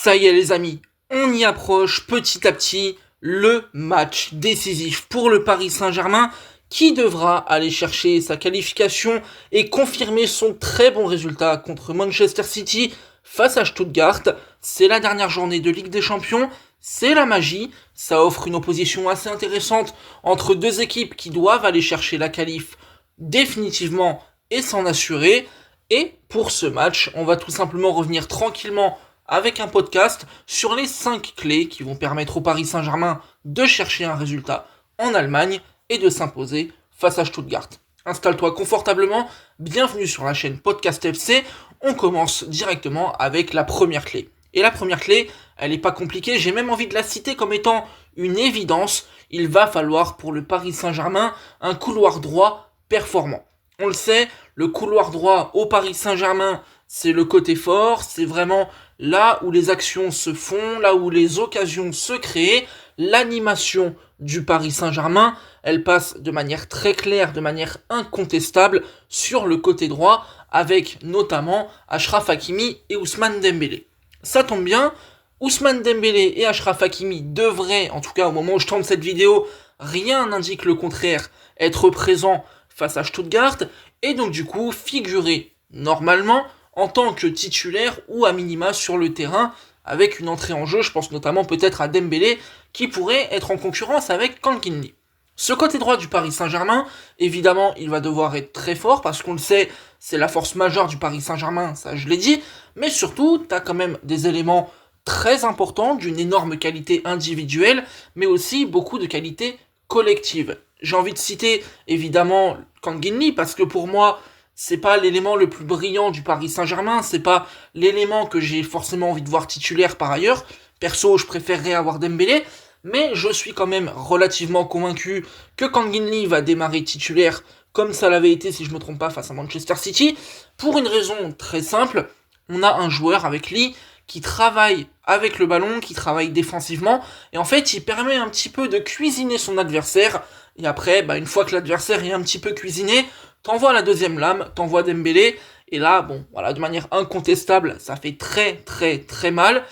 Ça y est les amis, on y approche petit à petit le match décisif pour le Paris Saint-Germain qui devra aller chercher sa qualification et confirmer son très bon résultat contre Manchester City face à Stuttgart. C'est la dernière journée de Ligue des Champions, c'est la magie, ça offre une opposition assez intéressante entre deux équipes qui doivent aller chercher la qualif définitivement et s'en assurer. Et pour ce match, on va tout simplement revenir tranquillement avec un podcast sur les 5 clés qui vont permettre au Paris Saint-Germain de chercher un résultat en Allemagne et de s'imposer face à Stuttgart. Installe-toi confortablement, bienvenue sur la chaîne Podcast FC, on commence directement avec la première clé. Et la première clé, elle n'est pas compliquée, j'ai même envie de la citer comme étant une évidence, il va falloir pour le Paris Saint-Germain un couloir droit performant. On le sait, le couloir droit au Paris Saint-Germain, c'est le côté fort, c'est vraiment là où les actions se font, là où les occasions se créent. L'animation du Paris Saint-Germain, elle passe de manière très claire, de manière incontestable sur le côté droit, avec notamment Achraf Hakimi et Ousmane Dembélé. Ça tombe bien, Ousmane Dembélé et Achraf Hakimi devraient, en tout cas au moment où je tourne cette vidéo, rien n'indique le contraire, être présents face à Stuttgart, et donc du coup figurer normalement en tant que titulaire ou à minima sur le terrain avec une entrée en jeu, je pense notamment peut-être à Dembélé qui pourrait être en concurrence avec Kankinli. Ce côté droit du Paris Saint-Germain, évidemment il va devoir être très fort parce qu'on le sait, c'est la force majeure du Paris Saint-Germain, ça je l'ai dit, mais surtout t'as quand même des éléments très importants d'une énorme qualité individuelle, mais aussi beaucoup de qualité collective. J'ai envie de citer évidemment Kankinli parce que pour moi c'est pas l'élément le plus brillant du Paris Saint-Germain, c'est pas l'élément que j'ai forcément envie de voir titulaire par ailleurs. Perso, je préférerais avoir Dembélé, mais je suis quand même relativement convaincu que Kankinli va démarrer titulaire comme ça l'avait été si je me trompe pas face à Manchester City, pour une raison très simple, on a un joueur avec lui qui travaille avec le ballon, qui travaille défensivement, et en fait il permet un petit peu de cuisiner son adversaire, et après, une fois que l'adversaire est un petit peu cuisiné, t'envoies la deuxième lame, t'envoies Dembélé, et là, de manière incontestable, ça fait très très très mal,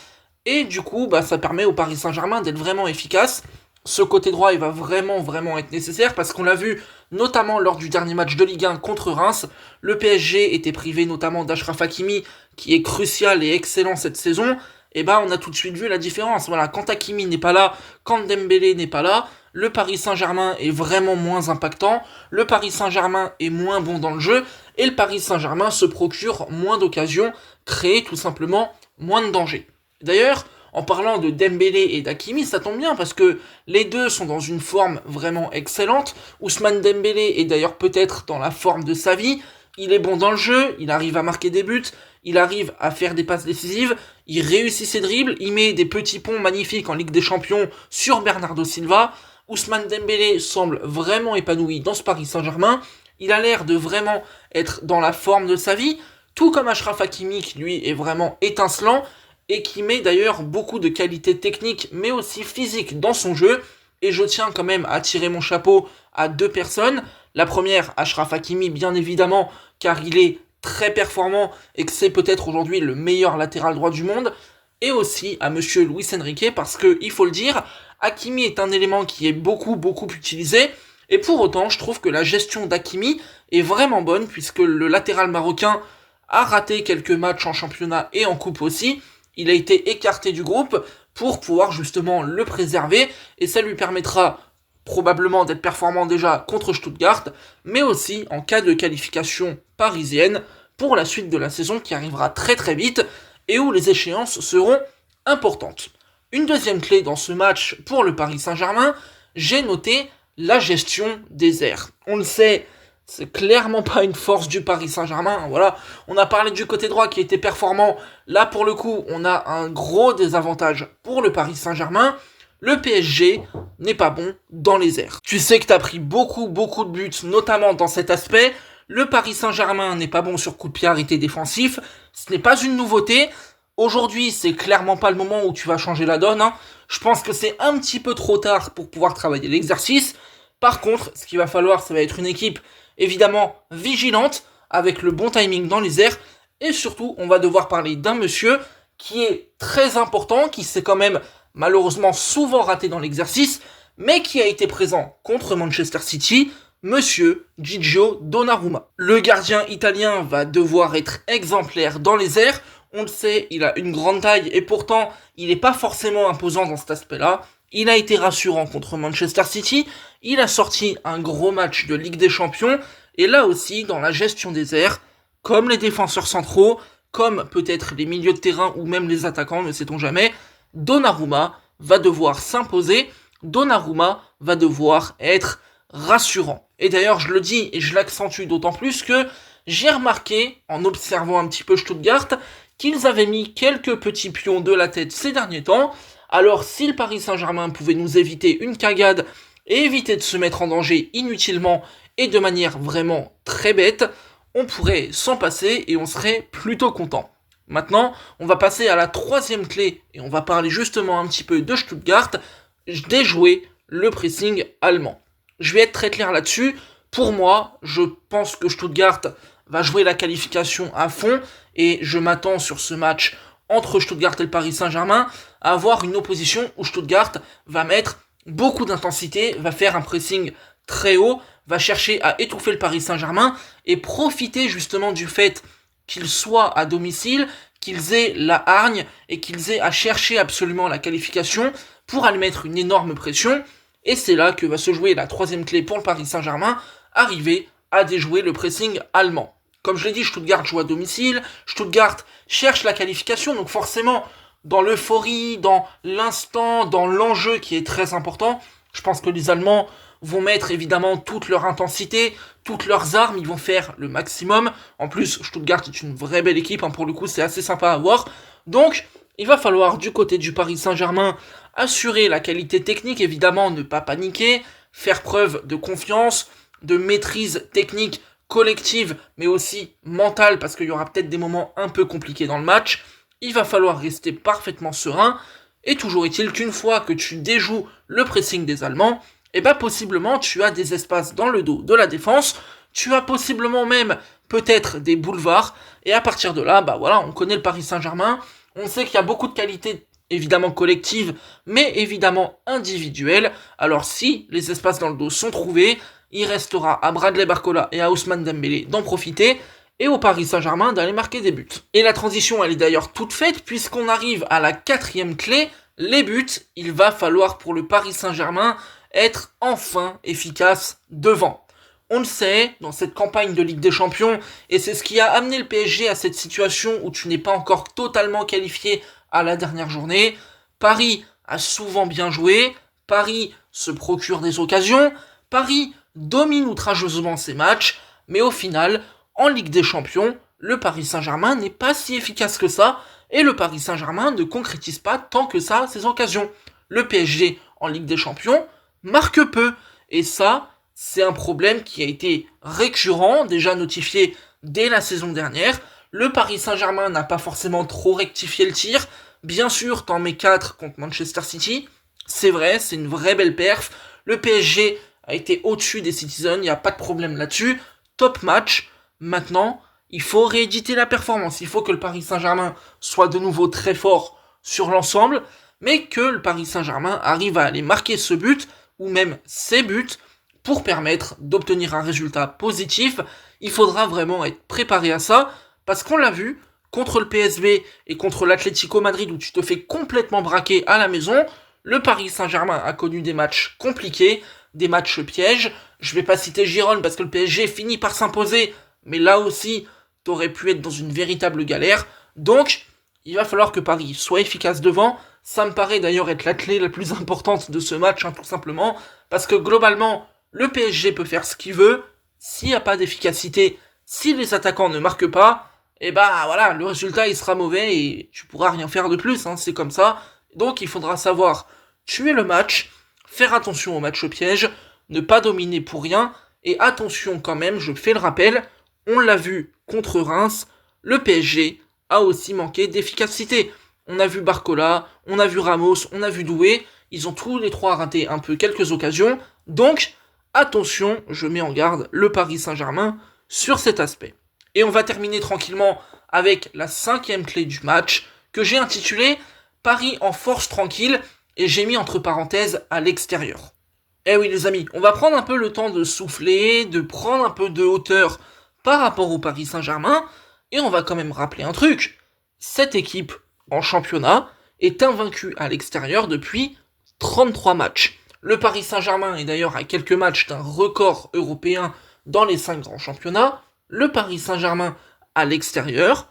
et du coup, ça permet au Paris Saint-Germain d'être vraiment efficace. Ce côté droit, il va vraiment être nécessaire, parce qu'on l'a vu, notamment lors du dernier match de Ligue 1 contre Reims, le PSG était privé notamment d'Achraf Hakimi, qui est crucial et excellent cette saison, et on a tout de suite vu la différence. Voilà, quand Hakimi n'est pas là, quand Dembélé n'est pas là, le Paris Saint-Germain est vraiment moins impactant, le Paris Saint-Germain est moins bon dans le jeu, et le Paris Saint-Germain se procure moins d'occasions, crée tout simplement moins de danger. D'ailleurs, en parlant de Dembélé et d'Hakimi, ça tombe bien parce que les deux sont dans une forme vraiment excellente. Ousmane Dembélé est d'ailleurs peut-être dans la forme de sa vie, il est bon dans le jeu, il arrive à marquer des buts, il arrive à faire des passes décisives, il réussit ses dribbles, il met des petits ponts magnifiques en Ligue des Champions sur Bernardo Silva. Ousmane Dembélé semble vraiment épanoui dans ce Paris Saint-Germain, il a l'air de vraiment être dans la forme de sa vie, tout comme Achraf Hakimi qui lui est vraiment étincelant, et qui met d'ailleurs beaucoup de qualités techniques mais aussi physiques dans son jeu, et je tiens quand même à tirer mon chapeau à deux personnes. La première, Achraf Hakimi bien évidemment, car il est très performant et que c'est peut-être aujourd'hui le meilleur latéral droit du monde, et aussi à monsieur Luis Enrique, parce que, il faut le dire, Hakimi est un élément qui est beaucoup utilisé, et pour autant, je trouve que la gestion d'Hakimi est vraiment bonne, puisque le latéral marocain a raté quelques matchs en championnat et en coupe aussi, il a été écarté du groupe pour pouvoir justement le préserver, et ça lui permettra probablement d'être performant déjà contre Stuttgart, mais aussi en cas de qualification parisienne pour la suite de la saison qui arrivera très très vite et où les échéances seront importantes. Une deuxième clé dans ce match pour le Paris Saint-Germain, j'ai noté la gestion des airs. On le sait, c'est clairement pas une force du Paris Saint-Germain, voilà. On a parlé du côté droit qui était performant, là pour le coup on a un gros désavantage pour le Paris Saint-Germain. Le PSG n'est pas bon dans les airs. Tu sais que t'as pris beaucoup de buts, notamment dans cet aspect. Le Paris Saint-Germain n'est pas bon sur coup de pied arrêté défensif. Ce n'est pas une nouveauté. Aujourd'hui, c'est clairement pas le moment où tu vas changer la donne. Je pense que c'est un petit peu trop tard pour pouvoir travailler l'exercice. Par contre, ce qu'il va falloir, ça va être une équipe évidemment vigilante, avec le bon timing dans les airs. Et surtout, on va devoir parler d'un monsieur qui est très important, qui s'est quand même malheureusement souvent raté dans l'exercice, mais qui a été présent contre Manchester City, Monsieur Gigio Donnarumma. Le gardien italien va devoir être exemplaire dans les airs. On le sait, il a une grande taille et pourtant, il n'est pas forcément imposant dans cet aspect-là. Il a été rassurant contre Manchester City. Il a sorti un gros match de Ligue des Champions. Et là aussi, dans la gestion des airs, comme les défenseurs centraux, comme peut-être les milieux de terrain ou même les attaquants, ne sait-on jamais, Donnarumma va devoir s'imposer. Donnarumma va devoir être rassurant. Et d'ailleurs, je le dis et je l'accentue d'autant plus que j'ai remarqué, en observant un petit peu Stuttgart, qu'ils avaient mis quelques petits pions de la tête ces derniers temps. Alors, si le Paris Saint-Germain pouvait nous éviter une cagade et éviter de se mettre en danger inutilement et de manière vraiment très bête, on pourrait s'en passer et on serait plutôt content. Maintenant, on va passer à la troisième clé et on va parler justement un petit peu de Stuttgart, déjouer le pressing allemand. Je vais être très clair là-dessus. Pour moi, je pense que Stuttgart va jouer la qualification à fond et je m'attends sur ce match entre Stuttgart et le Paris Saint-Germain à avoir une opposition où Stuttgart va mettre beaucoup d'intensité, va faire un pressing très haut, va chercher à étouffer le Paris Saint-Germain et profiter justement du fait qu'ils soient à domicile, qu'ils aient la hargne et qu'ils aient à chercher absolument la qualification pour aller mettre une énorme pression. Et c'est là que va se jouer la troisième clé pour le Paris Saint-Germain, arriver à déjouer le pressing allemand. Comme je l'ai dit, Stuttgart joue à domicile, Stuttgart cherche la qualification, donc forcément, dans l'euphorie, dans l'instant, dans l'enjeu qui est très important, je pense que les Allemands vont mettre évidemment toute leur intensité, toutes leurs armes, ils vont faire le maximum. En plus, Stuttgart est une vraie belle équipe, pour le coup, c'est assez sympa à voir. Donc, il va falloir, du côté du Paris Saint-Germain, assurer la qualité technique, évidemment, ne pas paniquer, faire preuve de confiance, de maîtrise technique collective, mais aussi mentale, parce qu'il y aura peut-être des moments un peu compliqués dans le match. Il va falloir rester parfaitement serein, et toujours est-il qu'une fois que tu déjoues le pressing des Allemands, et possiblement tu as des espaces dans le dos de la défense, tu as possiblement même peut-être des boulevards, et à partir de là, on connaît le Paris Saint-Germain, on sait qu'il y a beaucoup de qualités évidemment collective, mais évidemment individuelle. Alors si les espaces dans le dos sont trouvés, il restera à Bradley Barcola et à Ousmane Dembélé d'en profiter, et au Paris Saint-Germain d'aller marquer des buts. Et la transition, elle est d'ailleurs toute faite, puisqu'on arrive à la quatrième clé, les buts. Il va falloir pour le Paris Saint-Germain être enfin efficace devant. On le sait, dans cette campagne de Ligue des Champions, et c'est ce qui a amené le PSG à cette situation où tu n'es pas encore totalement qualifié à la dernière journée. Paris a souvent bien joué, Paris se procure des occasions, Paris domine outrageusement ses matchs, mais au final, en Ligue des Champions, le Paris Saint-Germain n'est pas si efficace que ça, et le Paris Saint-Germain ne concrétise pas tant que ça ses occasions. Le PSG, en Ligue des Champions, marque peu, et ça, c'est un problème qui a été récurrent, déjà notifié dès la saison dernière. Le Paris Saint-Germain n'a pas forcément trop rectifié le tir. Bien sûr, t'en mets 4 contre Manchester City. C'est vrai, c'est une vraie belle perf. Le PSG a été au-dessus des Citizens, il n'y a pas de problème là-dessus. Top match. Maintenant, il faut rééditer la performance. Il faut que le Paris Saint-Germain soit de nouveau très fort sur l'ensemble, mais que le Paris Saint-Germain arrive à aller marquer ce but, ou même ces buts, pour permettre d'obtenir un résultat positif. Il faudra vraiment être préparé à ça, parce qu'on l'a vu, contre le PSV et contre l'Atlético Madrid, où tu te fais complètement braquer à la maison, le Paris Saint-Germain a connu des matchs compliqués, des matchs pièges. Je vais pas citer Giron, parce que le PSG finit par s'imposer, mais là aussi, t'aurais pu être dans une véritable galère. Donc, il va falloir que Paris soit efficace devant. Ça me paraît d'ailleurs être la clé la plus importante de ce match, tout simplement, parce que globalement, le PSG peut faire ce qu'il veut. S'il n'y a pas d'efficacité, si les attaquants ne marquent pas, le résultat il sera mauvais et tu pourras rien faire de plus, c'est comme ça. Donc il faudra savoir tuer le match, faire attention au match piège, ne pas dominer pour rien, et attention quand même, je fais le rappel, on l'a vu contre Reims, le PSG a aussi manqué d'efficacité. On a vu Barcola, on a vu Ramos, on a vu Doué, ils ont tous les trois raté un peu quelques occasions, donc attention, je mets en garde le Paris Saint-Germain sur cet aspect. Et on va terminer tranquillement avec la cinquième clé du match, que j'ai intitulé Paris en force tranquille, et j'ai mis entre parenthèses à l'extérieur. Eh oui les amis, on va prendre un peu le temps de souffler, de prendre un peu de hauteur par rapport au Paris Saint-Germain, et on va quand même rappeler un truc. Cette équipe, en championnat, est invaincue à l'extérieur depuis 33 matchs. Le Paris Saint-Germain est d'ailleurs à quelques matchs d'un record européen dans les 5 grands championnats. Le Paris Saint-Germain à l'extérieur,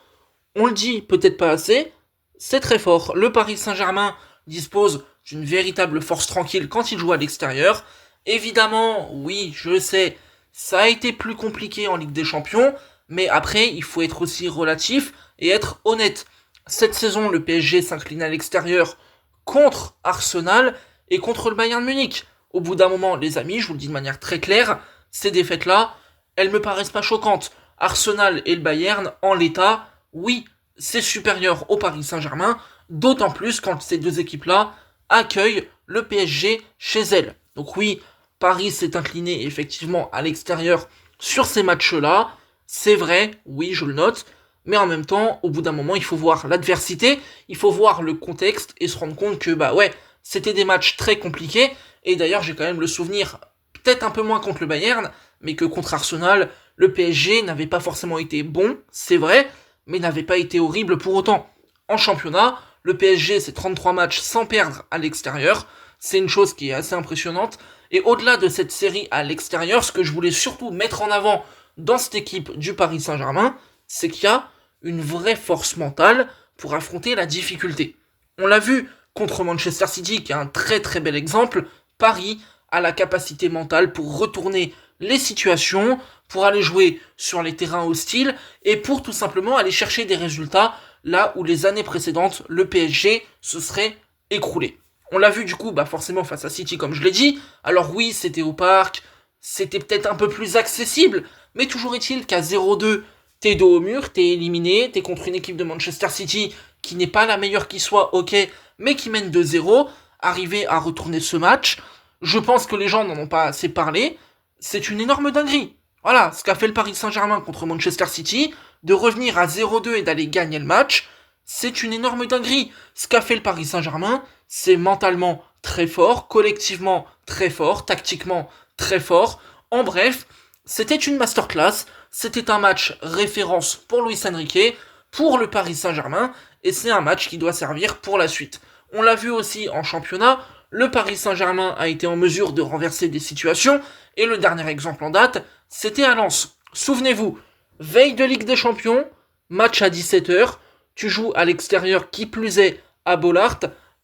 on le dit peut-être pas assez, c'est très fort. Le Paris Saint-Germain dispose d'une véritable force tranquille quand il joue à l'extérieur. Évidemment, oui, je sais, ça a été plus compliqué en Ligue des Champions, mais après, il faut être aussi relatif et être honnête. Cette saison, le PSG s'incline à l'extérieur contre Arsenal et contre le Bayern de Munich. Au bout d'un moment, les amis, je vous le dis de manière très claire, ces défaites-là, elles me paraissent pas choquantes. Arsenal et le Bayern, en l'état, oui, c'est supérieur au Paris Saint-Germain, d'autant plus quand ces deux équipes-là accueillent le PSG chez elles. Donc oui, Paris s'est incliné effectivement à l'extérieur sur ces matchs-là, c'est vrai, oui, je le note, mais en même temps, au bout d'un moment, il faut voir l'adversité, il faut voir le contexte et se rendre compte que, bah ouais, c'était des matchs très compliqués, et d'ailleurs, j'ai quand même le souvenir, peut-être un peu moins contre le Bayern, mais que contre Arsenal, le PSG n'avait pas forcément été bon, c'est vrai, mais n'avait pas été horrible pour autant. En championnat, le PSG, c'est 33 matchs sans perdre à l'extérieur, c'est une chose qui est assez impressionnante, et au-delà de cette série à l'extérieur, ce que je voulais surtout mettre en avant dans cette équipe du Paris Saint-Germain, c'est qu'il y a une vraie force mentale pour affronter la difficulté. On l'a vu contre Manchester City, qui est un très très bel exemple, Paris a la capacité mentale pour retourner les situations, pour aller jouer sur les terrains hostiles, et pour tout simplement aller chercher des résultats là où les années précédentes, le PSG se serait écroulé. On l'a vu du coup, forcément face à City comme je l'ai dit, alors oui, c'était au parc, c'était peut-être un peu plus accessible, mais toujours est-il qu'à 0-2, t'es dos au mur, t'es éliminé, t'es contre une équipe de Manchester City qui n'est pas la meilleure qui soit, ok, mais qui mène 2-0, arriver à retourner ce match, je pense que les gens n'en ont pas assez parlé, c'est une énorme dinguerie. Voilà, ce qu'a fait le Paris Saint-Germain contre Manchester City, de revenir à 0-2 et d'aller gagner le match, c'est une énorme dinguerie. Ce qu'a fait le Paris Saint-Germain, c'est mentalement très fort, collectivement très fort, tactiquement très fort. En bref, c'était une masterclass, c'était un match référence pour Luis Enrique, pour le Paris Saint-Germain, et c'est un match qui doit servir pour la suite. On l'a vu aussi en championnat, le Paris Saint-Germain a été en mesure de renverser des situations, et le dernier exemple en date, c'était à Lens. Souvenez-vous, veille de Ligue des Champions, match à 17h, tu joues à l'extérieur qui plus est à Bollaert,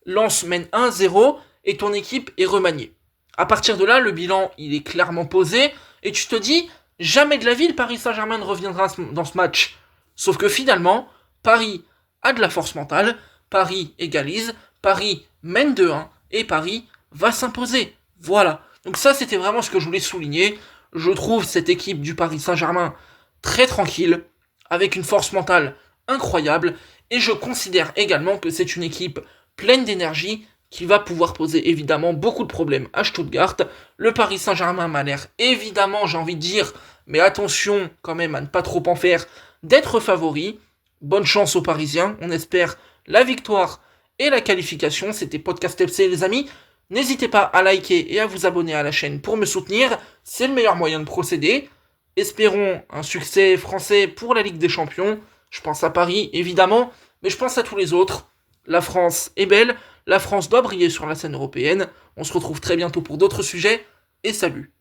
Lens mène 1-0 et ton équipe est remaniée. À partir de là, le bilan, il est clairement posé et tu te dis, jamais de la vie, le Paris Saint-Germain ne reviendra dans ce match. Sauf que finalement, Paris a de la force mentale, Paris égalise, Paris mène 2-1 et Paris va s'imposer. Voilà. Donc ça, c'était vraiment ce que je voulais souligner. Je trouve cette équipe du Paris Saint-Germain très tranquille, avec une force mentale incroyable, et je considère également que c'est une équipe pleine d'énergie qui va pouvoir poser évidemment beaucoup de problèmes à Stuttgart. Le Paris Saint-Germain m'a l'air évidemment, j'ai envie de dire, mais attention quand même à ne pas trop en faire, d'être favori. Bonne chance aux Parisiens, on espère la victoire et la qualification. C'était Podcast FC les amis. N'hésitez pas à liker et à vous abonner à la chaîne pour me soutenir, c'est le meilleur moyen de procéder. Espérons un succès français pour la Ligue des Champions. Je pense à Paris, évidemment, mais je pense à tous les autres. La France est belle, la France doit briller sur la scène européenne. On se retrouve très bientôt pour d'autres sujets, et salut.